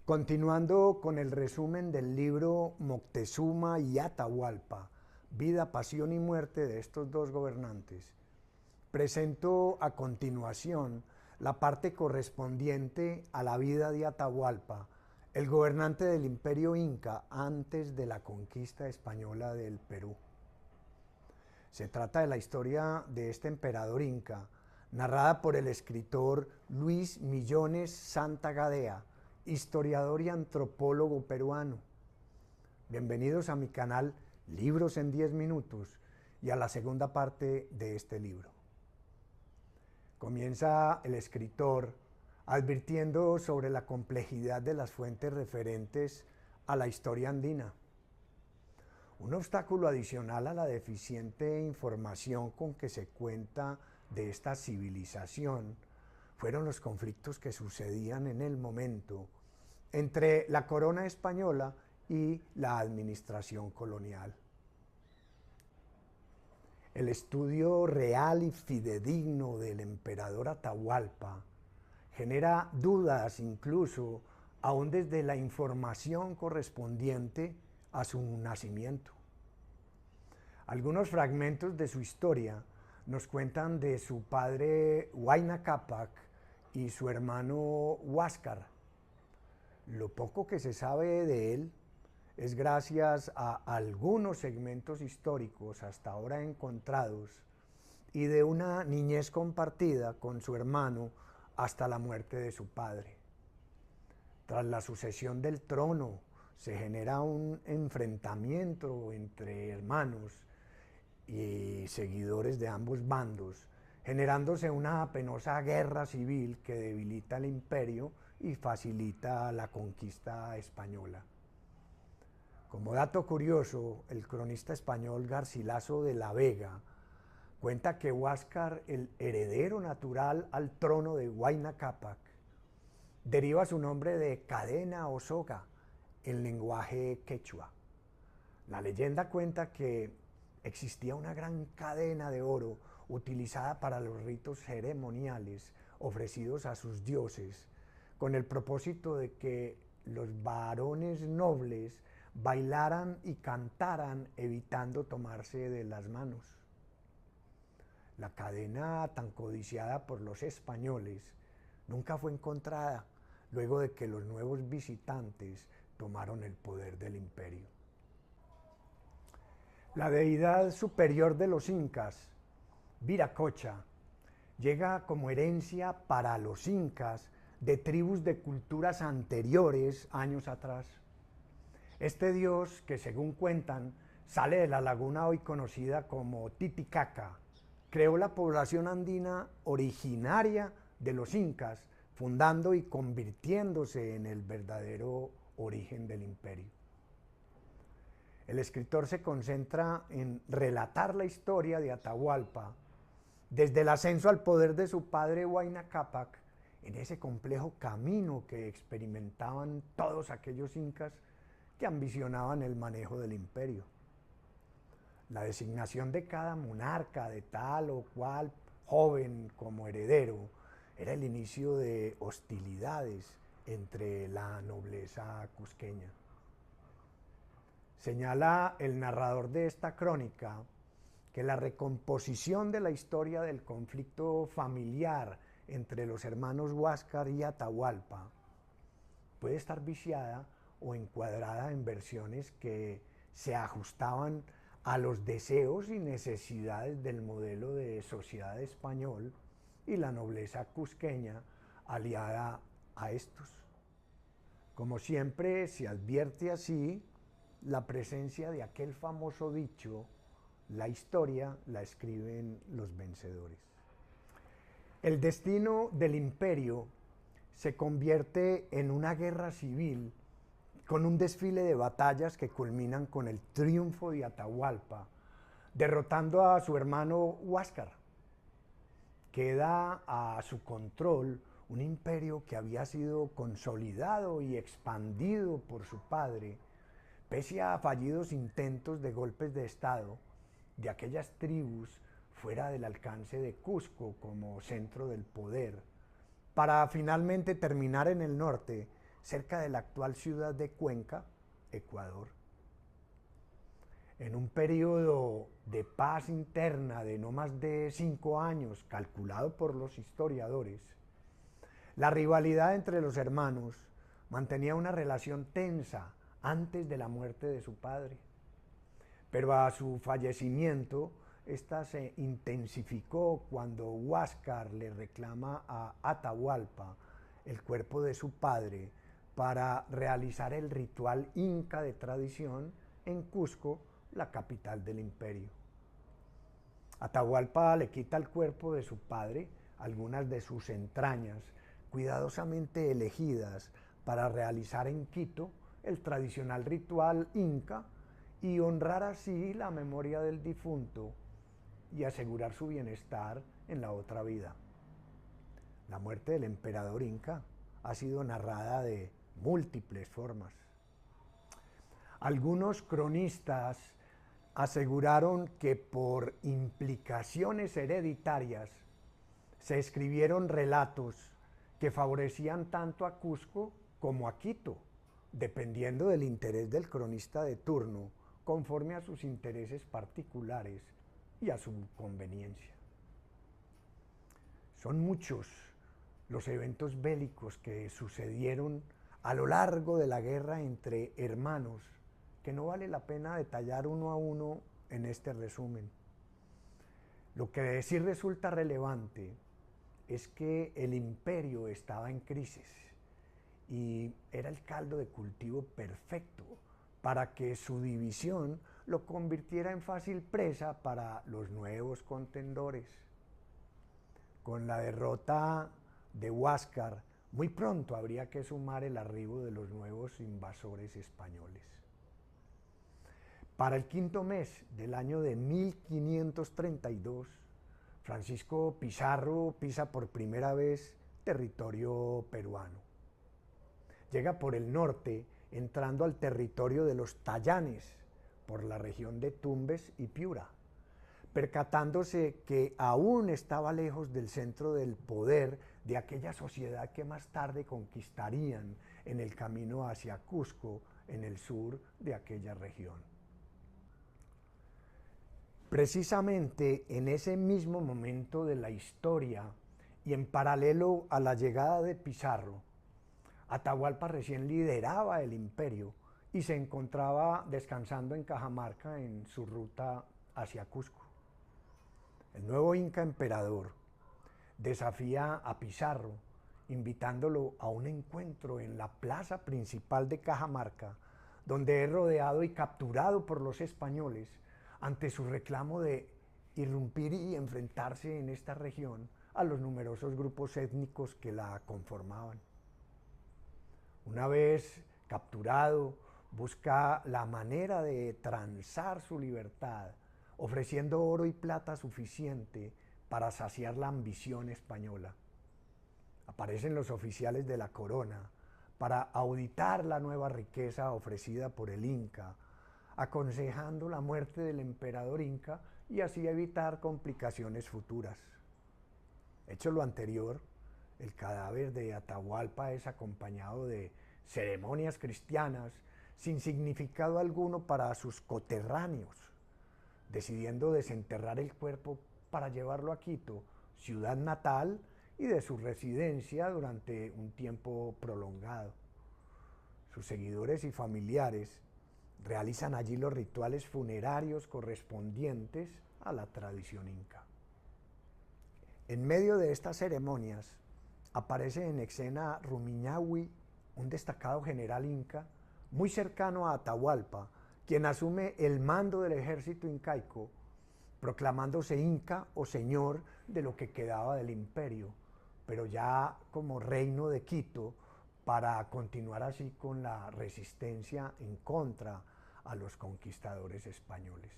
Continuando con el resumen del libro Moctezuma y Atahualpa, Vida, Pasión y Muerte de estos dos gobernantes, presento a continuación la parte correspondiente a la vida de Atahualpa, el gobernante del Imperio Inca antes de la conquista española del Perú. Se trata de la historia de este emperador inca, narrada por el escritor Luis Millones Santa Gadea, historiador y antropólogo peruano. Bienvenidos a mi canal Libros en 10 minutos y a la segunda parte de este libro. Comienza el escritor advirtiendo sobre la complejidad de las fuentes referentes a la historia andina. Un obstáculo adicional a la deficiente información con que se cuenta de esta civilización fueron los conflictos que sucedían en el momento entre la corona española y la administración colonial. El estudio real y fidedigno del emperador Atahualpa genera dudas incluso aún desde la información correspondiente a su nacimiento. Algunos fragmentos de su historia nos cuentan de su padre Huayna Cápac y su hermano Huáscar. Lo poco que se sabe de él es gracias a algunos segmentos históricos hasta ahora encontrados y de una niñez compartida con su hermano hasta la muerte de su padre. Tras la sucesión del trono se genera un enfrentamiento entre hermanos y seguidores de ambos bandos, generándose una penosa guerra civil que debilita el imperio y facilita la conquista española. Como dato curioso, el cronista español Garcilaso de la Vega cuenta que Huáscar, el heredero natural al trono de Huayna Cápac, deriva su nombre de cadena o soga en lenguaje quechua. La leyenda cuenta que existía una gran cadena de oro utilizada para los ritos ceremoniales ofrecidos a sus dioses, con el propósito de que los varones nobles bailaran y cantaran evitando tomarse de las manos. La cadena tan codiciada por los españoles nunca fue encontrada luego de que los nuevos visitantes tomaron el poder del imperio. La deidad superior de los incas, Viracocha, llega como herencia para los incas de tribus de culturas anteriores años atrás. Este dios, que según cuentan, sale de la laguna hoy conocida como Titicaca, creó la población andina originaria de los incas, fundando y convirtiéndose en el verdadero origen del imperio. El escritor se concentra en relatar la historia de Atahualpa, desde el ascenso al poder de su padre Huayna Cápac, en ese complejo camino que experimentaban todos aquellos incas que ambicionaban el manejo del imperio. La designación de cada monarca de tal o cual joven como heredero era el inicio de hostilidades entre la nobleza cusqueña. Señala el narrador de esta crónica que la recomposición de la historia del conflicto familiar entre los hermanos Huáscar y Atahualpa puede estar viciada o encuadrada en versiones que se ajustaban a los deseos y necesidades del modelo de sociedad español y la nobleza cusqueña aliada a estos. Como siempre se advierte así la presencia de aquel famoso dicho: la historia la escriben los vencedores. El destino del imperio se convierte en una guerra civil con un desfile de batallas que culminan con el triunfo de Atahualpa, derrotando a su hermano Huáscar. Queda a su control un imperio que había sido consolidado y expandido por su padre, pese a fallidos intentos de golpes de estado de aquellas tribus fuera del alcance de Cusco como centro del poder, para finalmente terminar en el norte, cerca de la actual ciudad de Cuenca, Ecuador. En un periodo de paz interna de no más de 5 años, calculado por los historiadores, la rivalidad entre los hermanos mantenía una relación tensa antes de la muerte de su padre. Pero a su fallecimiento, esta se intensificó cuando Huáscar le reclama a Atahualpa el cuerpo de su padre para realizar el ritual inca de tradición en Cusco, la capital del imperio. Atahualpa le quita el cuerpo de su padre, algunas de sus entrañas, cuidadosamente elegidas para realizar en Quito el tradicional ritual inca y honrar así la memoria del difunto y asegurar su bienestar en la otra vida. La muerte del emperador inca ha sido narrada de múltiples formas. Algunos cronistas aseguraron que por implicaciones hereditarias se escribieron relatos que favorecían tanto a Cusco como a Quito, dependiendo del interés del cronista de turno, conforme a sus intereses particulares y a su conveniencia. Son muchos los eventos bélicos que sucedieron a lo largo de la guerra entre hermanos, que no vale la pena detallar uno a uno en este resumen. Lo que sí resulta relevante es que el imperio estaba en crisis y era el caldo de cultivo perfecto para que su división lo convirtiera en fácil presa para los nuevos contendores. Con la derrota de Huáscar, muy pronto habría que sumar el arribo de los nuevos invasores españoles. Para el quinto mes del año de 1532, Francisco Pizarro pisa por primera vez territorio peruano. Llega por el norte, entrando al territorio de los Tayanes, por la región de Tumbes y Piura, percatándose que aún estaba lejos del centro del poder de aquella sociedad que más tarde conquistarían en el camino hacia Cusco, en el sur de aquella región. Precisamente en ese mismo momento de la historia y en paralelo a la llegada de Pizarro, Atahualpa recién lideraba el imperio y se encontraba descansando en Cajamarca en su ruta hacia Cusco. El nuevo Inca emperador desafía a Pizarro, invitándolo a un encuentro en la plaza principal de Cajamarca, donde es rodeado y capturado por los españoles ante su reclamo de irrumpir y enfrentarse en esta región a los numerosos grupos étnicos que la conformaban. Una vez capturado, busca la manera de transar su libertad, ofreciendo oro y plata suficiente para saciar la ambición española. Aparecen los oficiales de la corona para auditar la nueva riqueza ofrecida por el Inca, aconsejando la muerte del emperador Inca y así evitar complicaciones futuras. Hecho lo anterior, el cadáver de Atahualpa es acompañado de ceremonias cristianas sin significado alguno para sus coterráneos, decidiendo desenterrar el cuerpo para llevarlo a Quito, ciudad natal y de su residencia durante un tiempo prolongado. Sus seguidores y familiares realizan allí los rituales funerarios correspondientes a la tradición inca. En medio de estas ceremonias aparece en escena Rumiñahui, un destacado general inca muy cercano a Atahualpa, quien asume el mando del ejército incaico, proclamándose inca o señor de lo que quedaba del imperio, pero ya como reino de Quito, para continuar así con la resistencia en contra a los conquistadores españoles.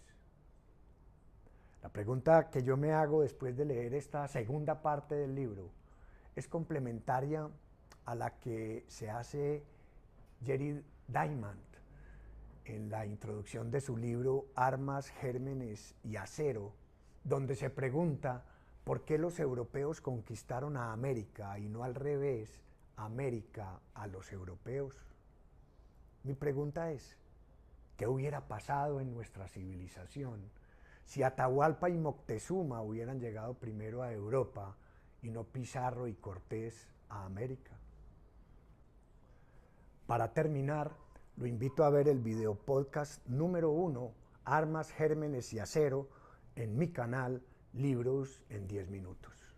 La pregunta que yo me hago después de leer esta segunda parte del libro es complementaria a la que se hace Jerry Diamond en la introducción de su libro Armas, Gérmenes y Acero, donde se pregunta por qué los europeos conquistaron a América y no al revés América a los europeos? Mi pregunta es, ¿qué hubiera pasado en nuestra civilización si Atahualpa y Moctezuma hubieran llegado primero a Europa y no Pizarro y Cortés a América? Para terminar, lo invito a ver el video podcast número 1, Armas, Gérmenes y Acero, en mi canal Libros en 10 minutos.